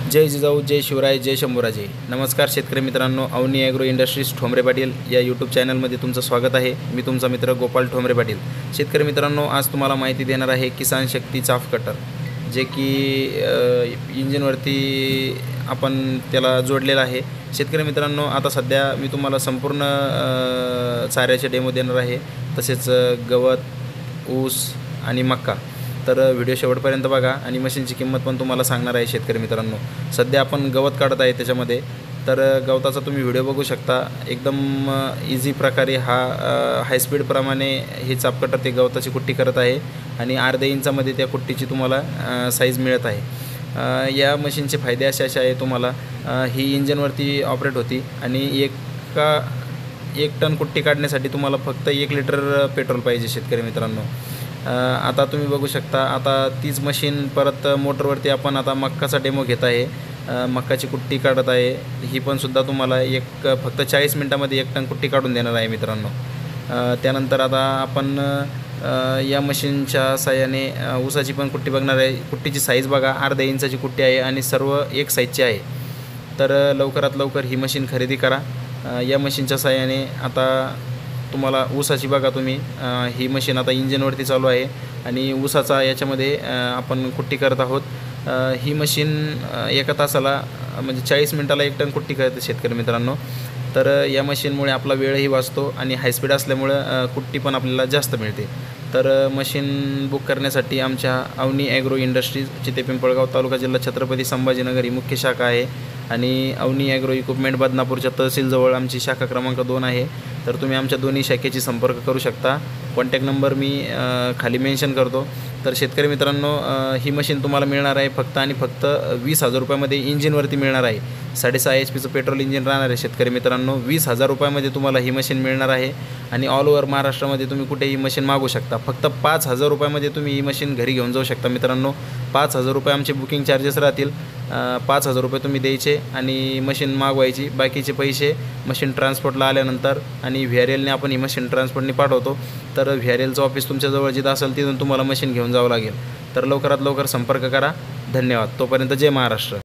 जय जिजाऊ, जय शिवराय, जय शंभूराजे. नमस्कार शेतकरी मित्रांनो, अवनी ॲग्रो इंडस्ट्रीज ठोंबरे पाटील या यूट्यूब चॅनलमध्ये तुमचं स्वागत आहे. मी तुमचा मित्र गोपाल ठोंबरे पाटील. शेतकरी मित्रांनो, आज तुम्हाला माहिती देणार आहे किसान शक्ती चाफ कटर, जे की इंजिनवरती आपण त्याला जोडलेलं आहे. शेतकरी मित्रांनो, आता सध्या मी तुम्हाला संपूर्ण चाऱ्याचे डेमो देणार आहे, तसेच गवत, ऊस आणि मक्का. तर व्हिडिओ शेवटपर्यंत बघा आणि मशीनची किंमत पण तुम्हाला सांगणार आहे. शेतकरी मित्रांनो, सध्या आपण गवत काढत आहे त्याच्यामध्ये, तर गवताचा तुम्ही व्हिडिओ बघू शकता. एकदम इझी प्रकारे हा हायस्पीडप्रमाणे हे चाप कटर ते गवताची कुट्टी करत आहे आणि अर्ध्या इंचामध्ये त्या कुट्टीची तुम्हाला साईज मिळत आहे. या मशीनचे फायदे असे आहे तुम्हाला, ही इंजिनवरती ऑपरेट होती आणि एक टन कुट्टी काढण्यासाठी तुम्हाला फक्त 1 लिटर पेट्रोल पाहिजे. शेतकरी मित्रांनो, आता तुम्ही बघू शकता, आता तीच मशीन परत मोटरवरती आपण आता मक्काचा डेमो घेत आहे. मक्काची कुट्टी काढत आहे. ही पण सुद्धा तुम्हाला फक्त 40 मिनटामध्ये 1 टन कुट्टी काढून देणार आहे मित्रांनो. त्यानंतर आता आपण या मशीनच्या साहाय्याने ऊसाची पण कुट्टी बघणार आहे. कुट्टीची साईज बघा, अर्ध्या इंचाची कुट्टी आहे आणि सर्व एक साईजची आहे. तर लवकरात लवकर ही मशीन खरेदी करा. या मशीनच्या साहाय्याने आता तुम्हाला ऊसाची बघा तुम्ही, ही मशीन आता इंजिनवरती चालू आहे आणि ऊसाचा याच्यामध्ये आपण कुट्टी करत आहोत. ही मशीन एका तासाला म्हणजे 40 मिनटाला 1 टन कुट्टी करते शेतकरी मित्रांनो. तर या मशीनमुळे आपला वेळही वाचतो आणि हायस्पीड असल्यामुळं कुट्टी पण आपल्याला जास्त मिळते. तर मशीन बुक करण्यासाठी आमच्या अवनी ॲग्रो इंडस्ट्रीज, चिते पिंपळगाव, तालुका जिल्हा छत्रपती संभाजीनगर ही मुख्य शाखा आहे आणि अवनी ॲग्रो इक्विपमेंट बदनापूरच्या तहसीलजवळ आमची शाखा क्रमांक 2 आहे. तर तुम्ही आमच्या दोन्ही शाखेची संपर्क करू शकता. कॉन्टॅक्ट नंबर मी खाली मेन्शन करतो. तर शेतकरी मित्रांनो, ही मशीन तुम्हाला मिळणार आहे फक्त आणि फक्त 20,000 रुपयामध्ये इंजिनवरती मिळणार आहे. 6.5 HP पेट्रोल इंजिन राहणार आहे. शेतकरी मित्रांनो, 20,000 रुपयामध्ये तुम्हाला ही मशीन मिळणार आहे आणि ऑल ओव्हर महाराष्ट्रामध्ये तुम्ही कुठेही मशीन मागू शकता. फक्त 5,000 रुपयामध्ये तुम्ही ही मशीन घरी घेऊन जाऊ शकता मित्रांनो. 5,000 रुपये आमचे बुकिंग चार्जेस राहतील. 5,000 रुपये तुम्ही द्यायचे आणि मशीन मागवायची. बाकीचे पैसे मशीन ट्रान्सपोर्टला आल्यानंतर आणि VRLने आपण ही मशीन ट्रान्सपोर्टने पाठवतो. तर VRLचं ऑफिस तुमच्याजवळ जिथं असेल तिथून तुम्हाला मशीन घेऊन जावं लागेल. तर लवकरात लवकर संपर्क करा. धन्यवाद. तोपर्यंत जय महाराष्ट्र.